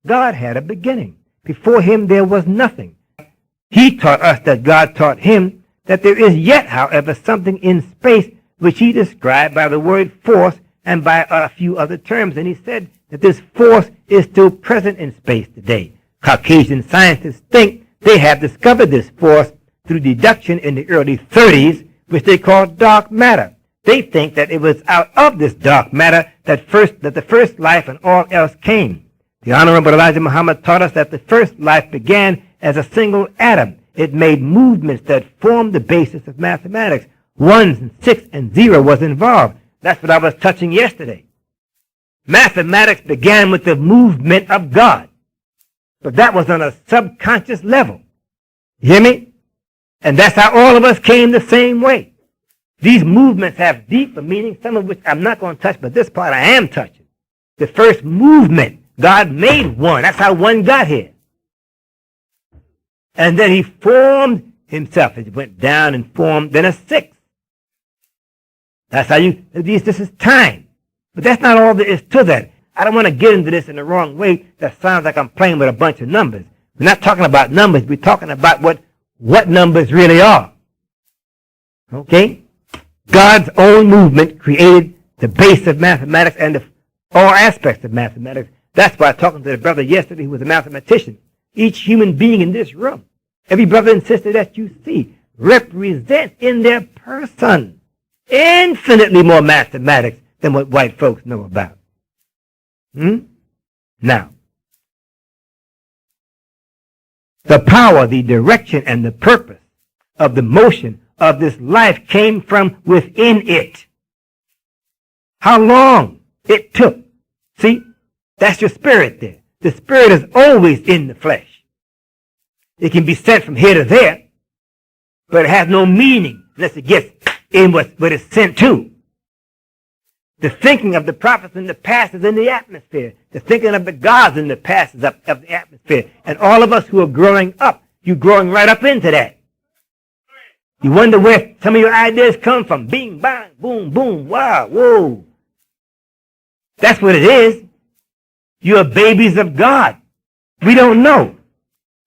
God had a beginning. Before him there was nothing. He taught us that God taught him that there is yet, however, something in space which he described by the word force and by a few other terms. And he said that this force is still present in space today. Caucasian scientists think they have discovered this force through deduction in the early 30s, which they call dark matter. They think that it was out of this dark matter that the first life and all else came. The Honorable Elijah Muhammad taught us that the first life began as a single atom. It made movements that formed the basis of mathematics. 1s and 6 and 0 was involved. That's what I was touching yesterday. Mathematics began with the movement of God. But that was on a subconscious level. You hear me? And that's how all of us came the same way. These movements have deeper meaning, some of which I'm not going to touch, but this part I am touching. The first movement, God made one. That's how one got here. And then he formed himself. It went down and formed then a 6. That's how this is time. But that's not all there is to that. I don't want to get into this in the wrong way. That sounds like I'm playing with a bunch of numbers. We're not talking about numbers. We're talking about what numbers really are. Okay? God's own movement created the base of mathematics and all aspects of mathematics. That's why talking to the brother yesterday who was a mathematician. Each human being in this room, every brother and sister that you see, represents in their person infinitely more mathematics than what white folks know about. Now, the power, the direction, and the purpose of the motion of this life came from within it. How long it took. See, that's your spirit there. The spirit is always in the flesh. It can be sent from here to there, but it has no meaning unless it gets in what it's sent to. The thinking of the prophets in the past is in the atmosphere. The thinking of the gods in the past is up of the atmosphere. And all of us who are growing up, you're growing right up into that. You wonder where some of your ideas come from. Bing, bang, boom, boom, wow, whoa. That's what it is. You are babies of God. We don't know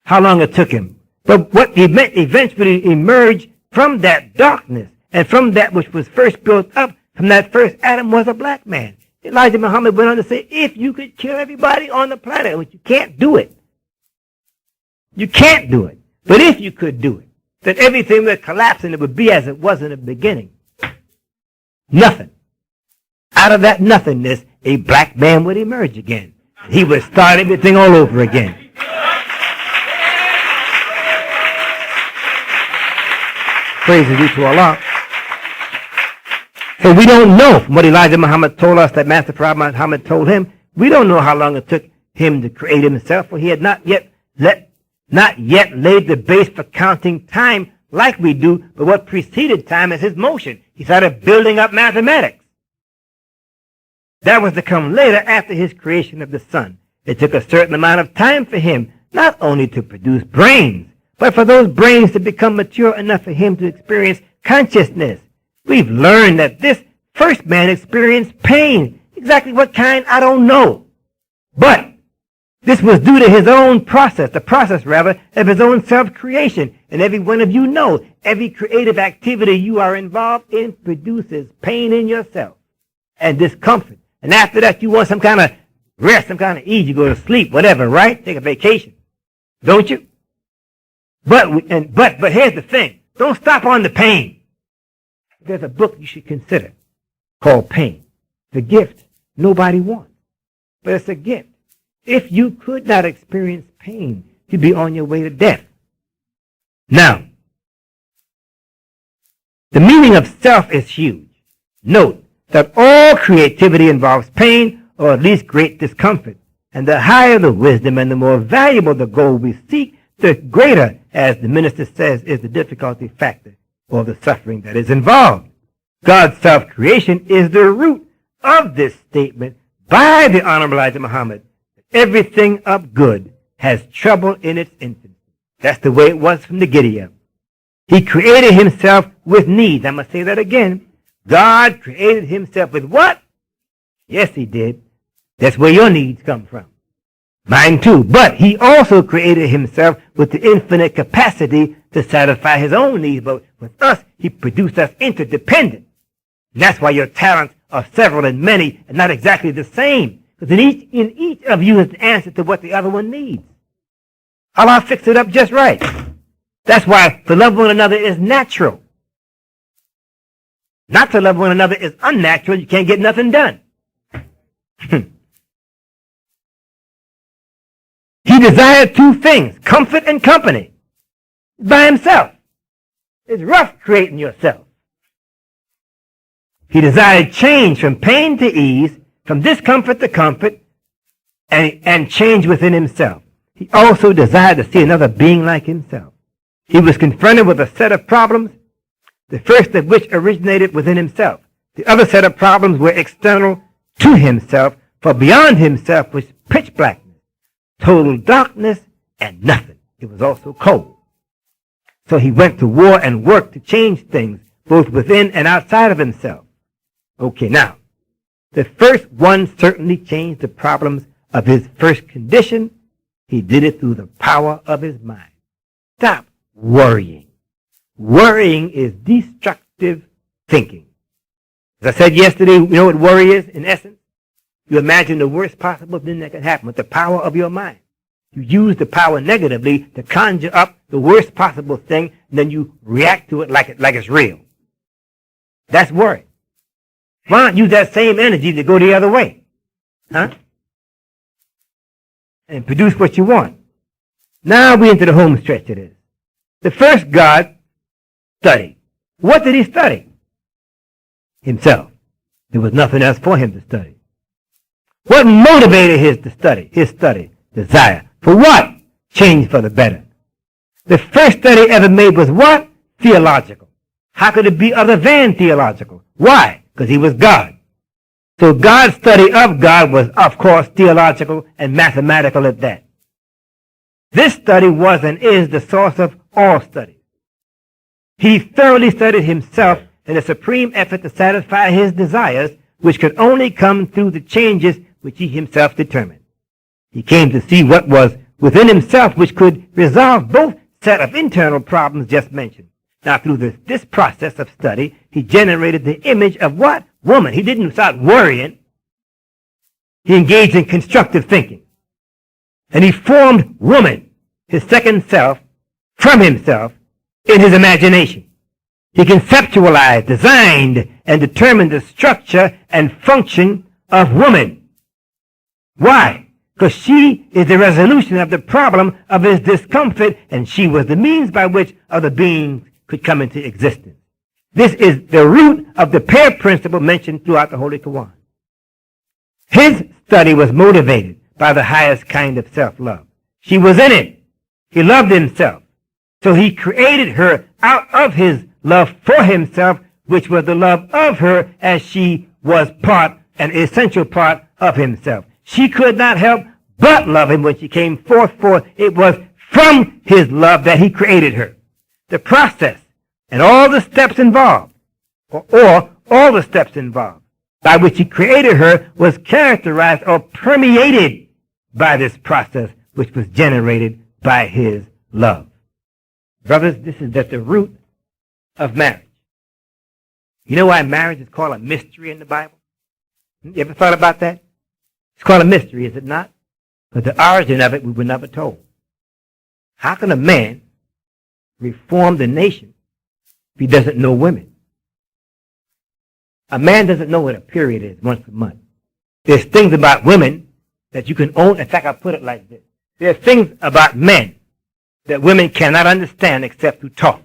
how long it took him. But what eventually emerged from that darkness and from that which was first built up from that first Adam was a black man. Elijah Muhammad went on to say, if you could kill everybody on the planet, which you can't do it. You can't do it. But if you could do it, then everything would collapse and it would be as it was in the beginning. Nothing. Out of that nothingness, a black man would emerge again. He would start everything all over again. Praise be to Allah. So we don't know from what Elijah Muhammad told us that Master Prophet Muhammad told him. We don't know how long it took him to create himself, for he had not yet laid the base for counting time like we do, but what preceded time is his motion. He started building up mathematics. That was to come later after his creation of the sun. It took a certain amount of time for him not only to produce brains, but for those brains to become mature enough for him to experience consciousness. We've learned that this first man experienced pain. Exactly what kind, I don't know. But this was due to his own process, the process, rather, of his own self-creation. And every one of you know, every creative activity you are involved in produces pain in yourself and discomfort. And after that, you want some kind of rest, some kind of ease. You go to sleep, whatever, right? Take a vacation. Don't you? But here's the thing. Don't stop on the pain. There's a book you should consider called Pain. The gift nobody wants. But it's a gift. If you could not experience pain, you'd be on your way to death. Now, the meaning of self is huge. Note that all creativity involves pain or at least great discomfort. And the higher the wisdom and the more valuable the goal we seek, the greater, as the minister says, is the difficulty factor or the suffering that is involved. God's self-creation is the root of this statement by the Honorable Elijah Muhammad. Everything of good has trouble in its infancy. That's the way it was from the giddy up. He created himself with needs. I'm going to say that again. God created himself with what? Yes, he did. That's where your needs come from. Mine too. But he also created himself with the infinite capacity to satisfy his own needs. But with us, he produced us interdependent. And that's why your talents are several and many and not exactly the same. Because in each of you is the answer to what the other one needs. Allah fixed it up just right. That's why to love one another is natural. Not to love one another is unnatural. You can't get nothing done. He desired two things, comfort and company, by himself. It's rough creating yourself. He desired change from pain to ease, from discomfort to comfort, and change within himself. He also desired to see another being like himself. He was confronted with a set of problems, the first of which originated within himself. The other set of problems were external to himself, for beyond himself was pitch blackness, total darkness, and nothing. It was also cold. So he went to war and worked to change things, both within and outside of himself. Okay, now, the first one certainly changed the problems of his first condition. He did it through the power of his mind. Stop worrying. Worrying is destructive thinking. As I said yesterday, you know what worry is, in essence? You imagine the worst possible thing that can happen with the power of your mind. You use the power negatively to conjure up the worst possible thing, and then you react to it like it's real. That's worry. Why not use that same energy to go the other way? Huh? And produce what you want. Now we're into the home stretch of this. The first God studied. What did he study? Himself. There was nothing else for him to study. What motivated his study? Desire. For what? Change for the better. The first study ever made was what? Theological. How could it be other than theological? Why? Because he was God. So God's study of God was, of course, theological and mathematical at that. This study was and is the source of all studies. He thoroughly studied himself in a supreme effort to satisfy his desires, which could only come through the changes which he himself determined. He came to see what was within himself which could resolve both set of internal problems just mentioned. Now, through this process of study, he generated the image of what? Woman. He didn't start worrying. He engaged in constructive thinking. And he formed woman, his second self, from himself in his imagination. He conceptualized, designed, and determined the structure and function of woman. Why? Because she is the resolution of the problem of his discomfort, and she was the means by which other beings could come into existence. This is the root of the pair principle mentioned throughout the Holy Quran. His study was motivated by the highest kind of self-love. She was in it. He loved himself. So he created her out of his love for himself, which was the love of her as she was an essential part of himself. She could not help but love him when she came forth, for it was from his love that he created her. The process and all the steps involved, or all the steps involved, by which he created her was characterized or permeated by this process which was generated by his love. Brothers, this is at the root of marriage. You know why marriage is called a mystery in the Bible? You ever thought about that? It's called a mystery, is it not? But the origin of it we were never told. How can a man reform the nation if he doesn't know women? A man doesn't know what a period is once a month. There's things about women that you can own. In fact, I'll put it like this. There are things about men that women cannot understand except through talk.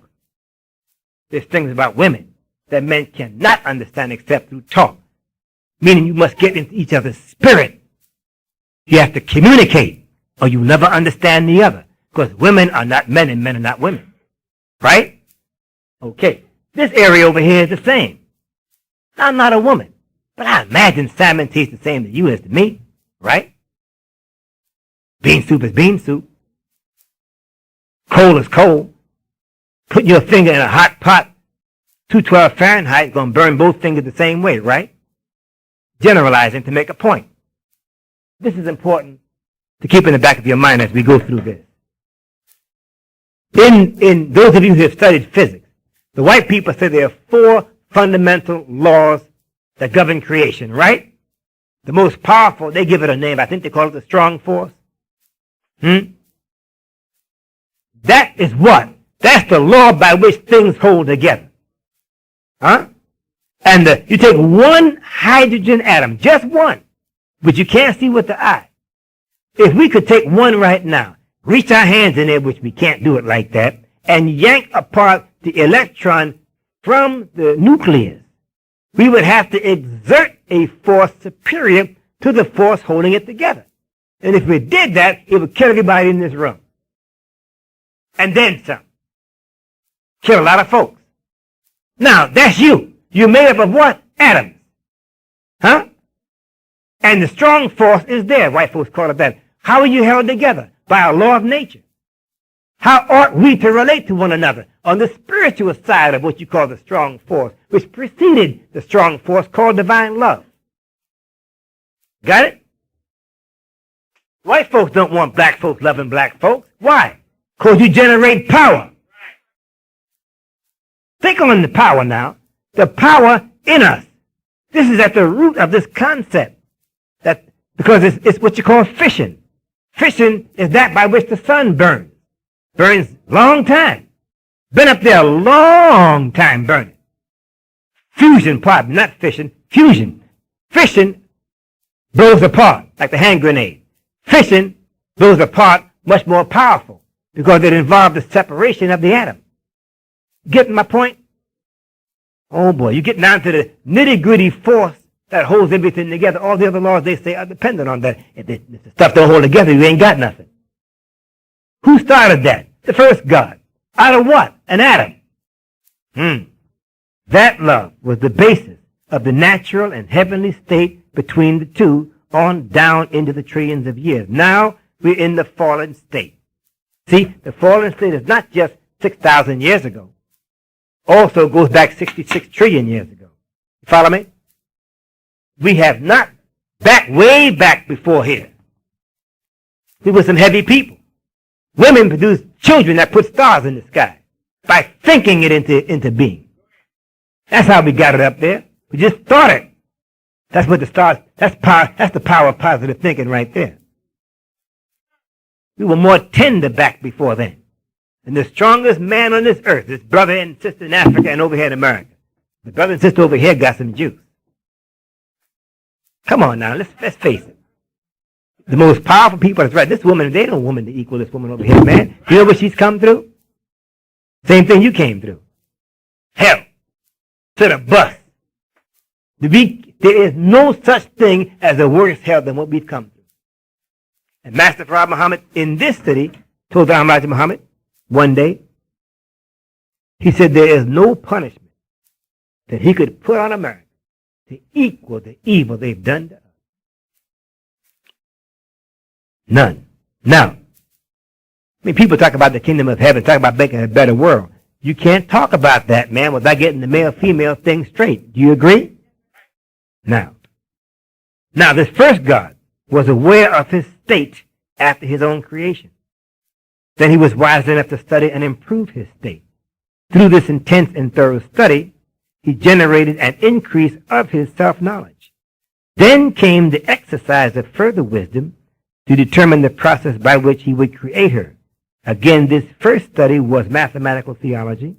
There's things about women that men cannot understand except through talk. Meaning you must get into each other's spirit. You have to communicate, or you'll never understand the other. Because women are not men and men are not women. Right? Okay. This area over here is the same. I'm not a woman, but I imagine salmon tastes the same to you as to me. Right? Bean soup is bean soup. Coal is coal. Putting your finger in a hot pot, 212 Fahrenheit, is going to burn both fingers the same way, right? Generalizing to make a point. This is important to keep in the back of your mind as we go through this. In those of you who have studied physics, the white people say there are 4 fundamental laws that govern creation, right? The most powerful, they give it a name. I think they call it the strong force. That is what? That's the law by which things hold together. Huh? And you take one hydrogen atom, just one, which you can't see with the eye. If we could take one right now, reach our hands in there, which we can't do it like that, and yank apart the electron from the nucleus, we would have to exert a force superior to the force holding it together. And if we did that, it would kill everybody in this room. And then some. Kill a lot of folks. Now, that's you. You're made up of what? Atoms. Huh? And the strong force is there. White folks call it that. How are you held together? By a law of nature. How ought we to relate to one another on the spiritual side of what you call the strong force, which preceded the strong force called divine love? Got it? White folks don't want black folks loving black folks. Why? Because you generate power. Think on the power now. The power in us. This is at the root of this concept. That because it's what you call fission. Fission is that by which the sun burns. Burns long time. Been up there a long time burning. Fusion, pardon, not fission, fusion. Fission blows apart like the hand grenade. Fission blows apart much more powerful because it involved the separation of the atom. Getting my point? Oh boy, you get down to the nitty-gritty force that holds everything together. All the other laws they say are dependent on that. If the stuff don't hold together, you ain't got nothing. Who started that? The first God. Out of what? An atom. That love was the basis of the natural and heavenly state between the two on down into the trillions of years. Now we're in the fallen state. See, the fallen state is not just 6,000 years ago. Also goes back 66 trillion years ago. You follow me? We have not way back before here. We were some heavy people. Women produced children that put stars in the sky by thinking it into being. That's how we got it up there. We just thought it. That's what the stars, that's the power of positive thinking right there. We were more tender back before then. And the strongest man on this earth, this brother and sister in Africa and over here in America. The brother and sister over here got some juice. Come on now, let's face it. The most powerful people, that's right, this woman, they don't woman to equal this woman over here, man. You know what she's come through? Same thing you came through. Hell. To the bus. There is no such thing as a worse hell than what we've come through. And Master Farad Muhammad in this city told Elijah Muhammad one day, he said there is no punishment that he could put on America to equal the evil they've done to us. None. Now, I mean, people talk about the kingdom of heaven, talk about making a better world. You can't talk about that, man, without getting the male-female thing straight. Do you agree? Now, this first God was aware of his state after his own creation. Then he was wise enough to study and improve his state. Through this intense and thorough study, he generated an increase of his self-knowledge. Then came the exercise of further wisdom to determine the process by which he would create her. Again, this first study was mathematical theology.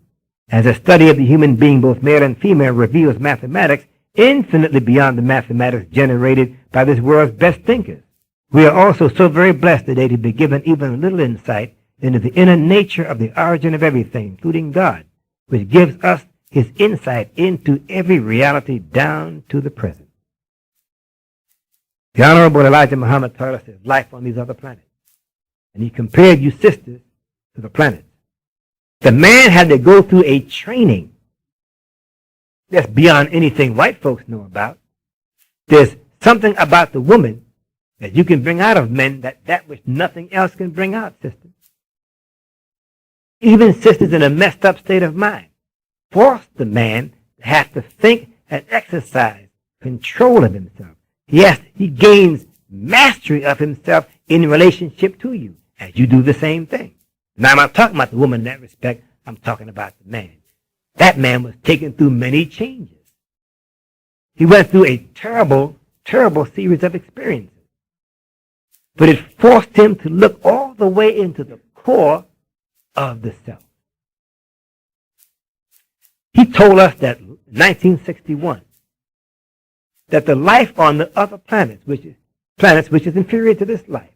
As a study of the human being, both male and female, reveals mathematics infinitely beyond the mathematics generated by this world's best thinkers. We are also so very blessed today to be given even a little insight into the inner nature of the origin of everything, including God, which gives us his insight into every reality down to the present. The Honorable Elijah Muhammad taught us his life on these other planets. And he compared you sisters to the planets. The man had to go through a training that's beyond anything white folks know about. There's something about the woman that you can bring out of men that which nothing else can bring out, sisters. Even sisters in a messed up state of mind force the man to have to think and exercise control of himself. Yes, he gains mastery of himself in relationship to you, as you do the same thing. Now, I'm not talking about the woman in that respect. I'm talking about the man. That man was taken through many changes. He went through a terrible, terrible series of experiences. But it forced him to look all the way into the core of the self. He told us that in 1961, that the life on the other planets, which is inferior to this life,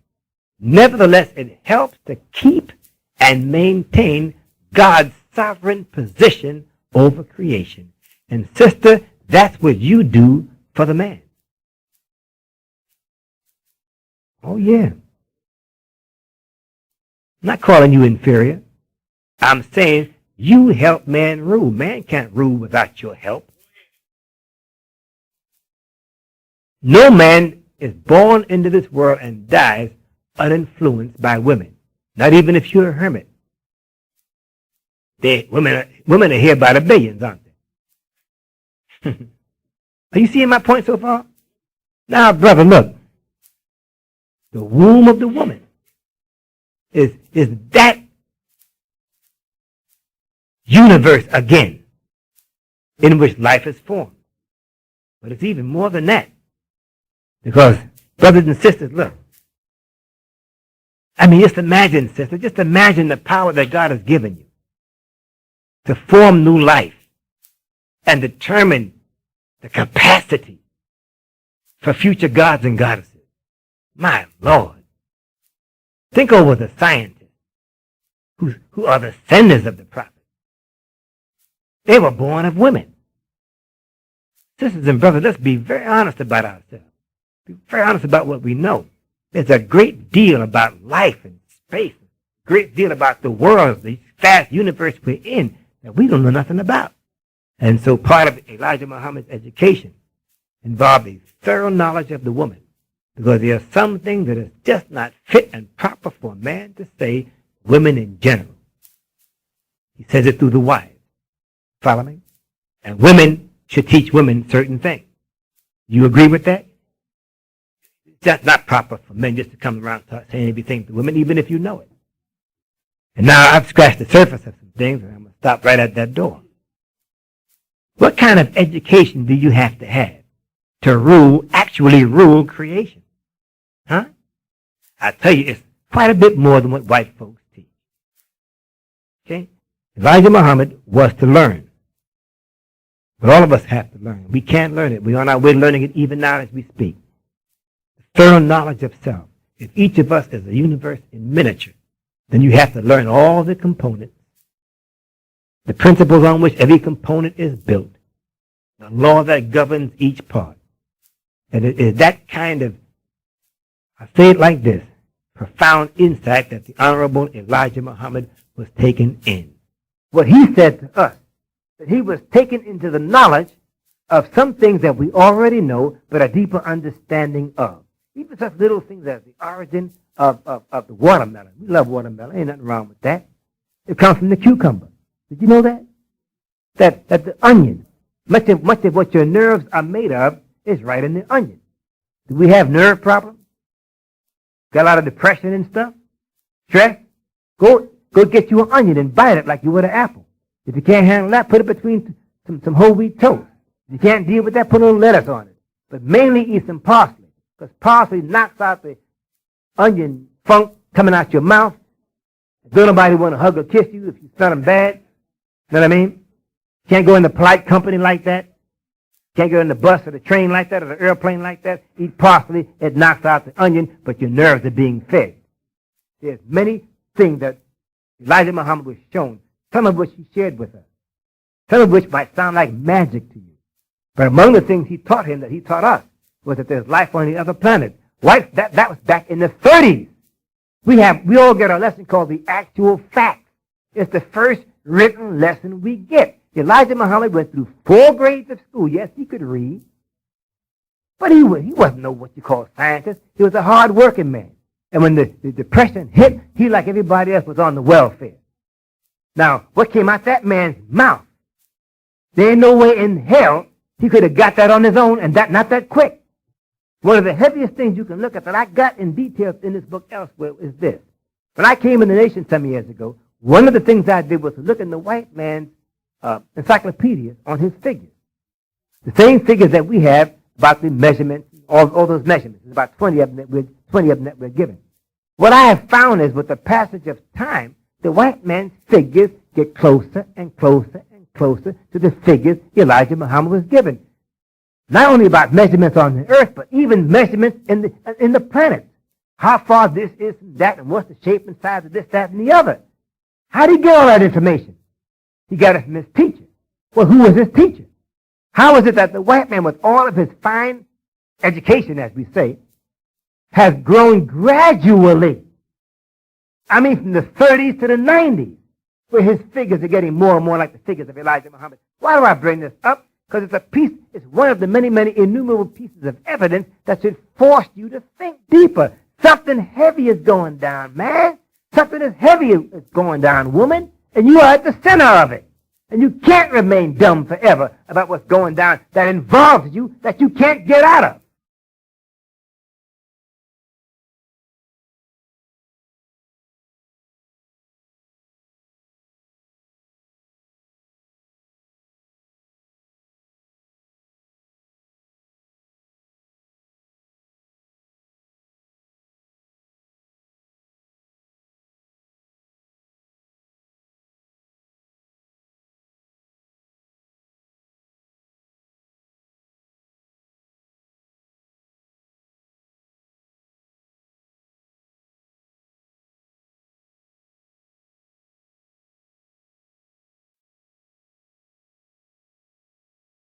nevertheless, it helps to keep and maintain God's sovereign position over creation. And sister, that's what you do for the man. Oh, yeah. I'm not calling you inferior. I'm saying you help man rule. Man can't rule without your help. No man is born into this world and dies uninfluenced by women. Not even if you're a hermit. Women are here by the billions, aren't they? Are you seeing my point so far? Now, brother, look. The womb of the woman is that universe again in which life is formed. But it's even more than that. Because, brothers and sisters, look. I mean, just imagine, sister, just imagine the power that God has given you to form new life and determine the capacity for future gods and goddesses. My Lord. Think over the scientists who are the senders of the prophets. They were born of women. Sisters and brothers, let's be very honest about ourselves. Be very honest about what we know. There's a great deal about life and space, a great deal about the world, the vast universe we're in, that we don't know nothing about. And so part of Elijah Muhammad's education involved a thorough knowledge of the woman, because there are some things that is just not fit and proper for a man to say, women in general. He says it through the wives. Follow me? And women should teach women certain things. You agree with that? That's not proper for men just to come around saying everything to women, even if you know it. And now I've scratched the surface of some things, and I'm going to stop right at that door. What kind of education do you have to actually rule creation? Huh? I tell you, it's quite a bit more than what white folks teach. Okay? Elijah Muhammad was to learn. But all of us have to learn. We can't learn it. We're on our way to learning it even now as we speak. Thorough knowledge of self. If each of us is a universe in miniature, then you have to learn all the components, the principles on which every component is built, the law that governs each part. And it is that kind of, I say it like this, profound insight that the Honorable Elijah Muhammad was taken in. What he said to us, that he was taken into the knowledge of some things that we already know, but a deeper understanding of. Even such little things as the origin of the watermelon. We love watermelon. Ain't nothing wrong with that. It comes from the cucumber. Did you know that? That the onion, much of what your nerves are made of is right in the onion. Do we have nerve problems? Got a lot of depression and stuff? Stress? Go get you an onion and bite it like you would an apple. If you can't handle that, put it between some whole wheat toast. If you can't deal with that, put a little lettuce on it. But mainly eat some parsley, because parsley knocks out the onion funk coming out your mouth. Don't nobody want to hug or kiss you if you smell them bad. You know what I mean? Can't go in the polite company like that. Can't go in the bus or the train like that or the airplane like that. Eat parsley, it knocks out the onion, but your nerves are being fed. There's many things that Elijah Muhammad was shown, some of which he shared with us, some of which might sound like magic to you. But among the things he taught him, that he taught us, was that there's life on the other planet. That was back in the 30s. We all get a lesson called the actual facts. It's the first written lesson we get. Elijah Muhammad went through 4 grades of school. Yes, he could read. But he wasn't what you call a scientist. He was a hard-working man. And when the depression hit, he, like everybody else, was on the welfare. Now, what came out that man's mouth? There ain't no way in hell he could have got that on his own, and not that quick. One of the heaviest things you can look at that I got in detail in this book elsewhere is this. When I came in the nation some years ago, one of the things I did was to look in the white man's encyclopedias on his figures. The same figures that we have about the measurements, all those measurements. There's about 20 of them that we're given. What I have found is with the passage of time, the white man's figures get closer and closer and closer to the figures Elijah Muhammad was given. Not only about measurements on the earth, but even measurements in the planets. How far this is from that, and what's the shape and size of this, that, and the other. How did he get all that information? He got it from his teacher. Well, who was his teacher? How is it that the white man, with all of his fine education, as we say, has grown gradually? I mean, from the 30s to the 90s, where his figures are getting more and more like the figures of Elijah Muhammad. Why do I bring this up? Because it's one of the many, many innumerable pieces of evidence that should force you to think deeper. Something heavy is going down, man. Something is heavy is going down, woman, and you are at the center of it. And you can't remain dumb forever about what's going down that involves you, that you can't get out of.